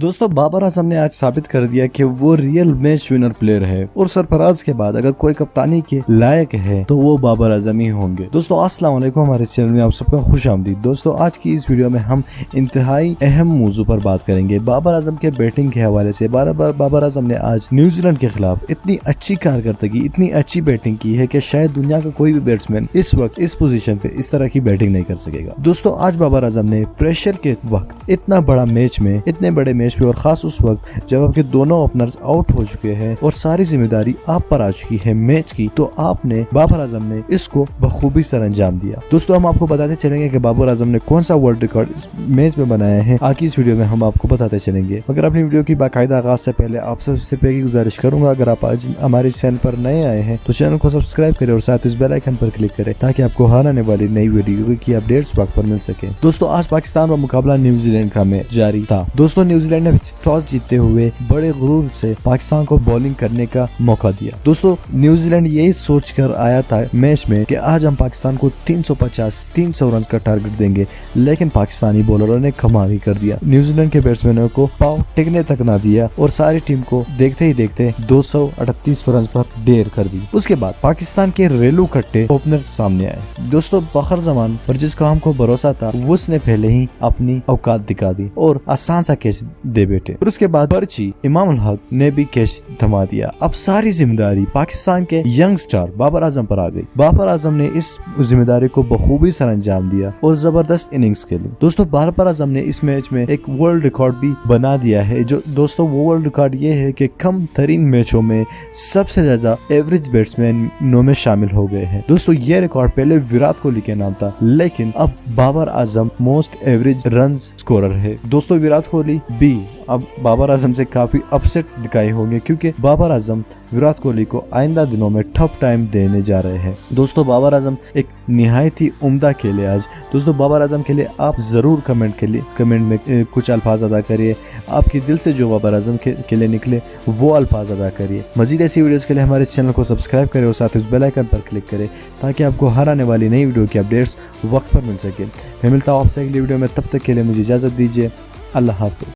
दोस्तों बाबर आजम ने आज साबित कर दिया कि वो रियल मैच विनर प्लेयर है और सरफराज के बाद अगर कोई कप्तानी के लायक है तो वो बाबर आजम ही होंगे। दोस्तों अस्सलाम वालेकुम, हमारे चैनल में आप सबका खुश आमदीद। दोस्तों आज की इस वीडियो में हम इंतहाई अहम मौजू पर बात करेंगे बाबर आजम के बैटिंग के हवाले से। बाबर आजम ने आज न्यूजीलैंड के खिलाफ इतनी अच्छी कारकर्दगी, इतनी अच्छी बैटिंग की है कि शायद दुनिया का कोई भी बैट्समैन इस वक्त इस पोजीशन पे इस तरह की बैटिंग नहीं कर सकेगा। दोस्तों आज बाबर आजम ने प्रेशर के वक्त इतना बड़ा मैच में, इतने बड़े मैच पे, और खास उस वक्त जब आपके दोनों ओपनर्स आउट हो चुके हैं और सारी जिम्मेदारी आप पर आ चुकी है मैच की, तो आपने बाबर आजम ने इसको बखूबी सर अंजाम दिया। दोस्तों हम आपको बताते चलेंगे कि बाबर आजम ने कौन सा वर्ल्ड रिकॉर्ड इस मैच में बनाया है। आगे इस वीडियो में हम आपको बताते चलेंगे। मगर अपनी वीडियो की बाकायदा आगाज से पहले आप सबसे पहले गुजारिश करूंगा, अगर आप आज हमारे चैनल पर नए आए हैं तो चैनल को सब्सक्राइब करें और साथ इस बेल आइकन पर क्लिक करें ताकि आपको हर आने वाली नई वीडियो की अपडेट्स वक्त पर मिल सके। दोस्तों आज पाकिस्तान का मुकाबला न्यूजीलैंड का मैच जारी था। दोस्तों न्यूजीलैंड ने टॉस जीतते हुए बड़े गुरूर से पाकिस्तान को बॉलिंग करने का मौका दिया। दोस्तों न्यूजीलैंड यही सोच कर आया था मैच में कि आज हम पाकिस्तान को 350-300 रन का टारगेट देंगे, लेकिन पाकिस्तानी बॉलरों ने कमाल ही कर दिया। न्यूजीलैंड के बैट्समैनों को पाव टिकने तक ना दिया और सारी टीम को देखते ही देखते 238 रन पर ढेर कर दी। उसके बाद पाकिस्तान के रेलू कट्टे ओपनर सामने आए। दोस्तों फखर जमान पर जिसका हमको भरोसा था उसने पहले ही अपनी औकात दिखा दी और आसान सा कैच दे बैठे। और उसके बाद पर्ची इमाम उल हक ने भी कैच थमा दिया। अब सारी जिम्मेदारी पाकिस्तान के यंग स्टार बाबर आजम पर आ गई। बाबर आजम ने इस जिम्मेदारी को बखूबी सर अंजाम दिया और जबरदस्त इनिंग्स खेली। दोस्तों बाबर आजम ने इस मैच में एक वर्ल्ड रिकॉर्ड भी बना दिया है। जो दोस्तों वो वर्ल्ड रिकॉर्ड ये है कि कम तरीन मैचों में सबसे ज्यादा एवरेज बैट्समैनों में शामिल हो गए हैं। दोस्तों ये रिकॉर्ड पहले विराट कोहली के नाम था, लेकिन अब Babar Azam most average run scorer है। दोस्तों विराट कोहली भी अब बाबर आजम से काफी अपसेट दिखाए होंगे क्योंकि बाबर आजम विराट कोहली को आइंदा दिनों में टफ टाइम देने जा रहे हैं। दोस्तों बाबर आजम एक निहायत ही उम्दा खेले आज। दोस्तों बाबर आजम के लिए आप जरूर कमेंट में कुछ अल्फाज अदा करिए। आपके दिल से जो बाबर आजम के लिए निकले वो अल्फाज अदा करिए। मजीद ऐसी वीडियोस के लिए हमारे चैनल को सब्सक्राइब करें और साथ उस बेल आइकन पर क्लिक करें ताकि आपको हर आने वाली नई वीडियो की अपडेट्स वक्त पर मिल सके। मैं मिलता हूँ आपसे अगली वीडियो में, तब तक के लिए मुझे इजाजत दीजिए। अल्लाह हाफिज।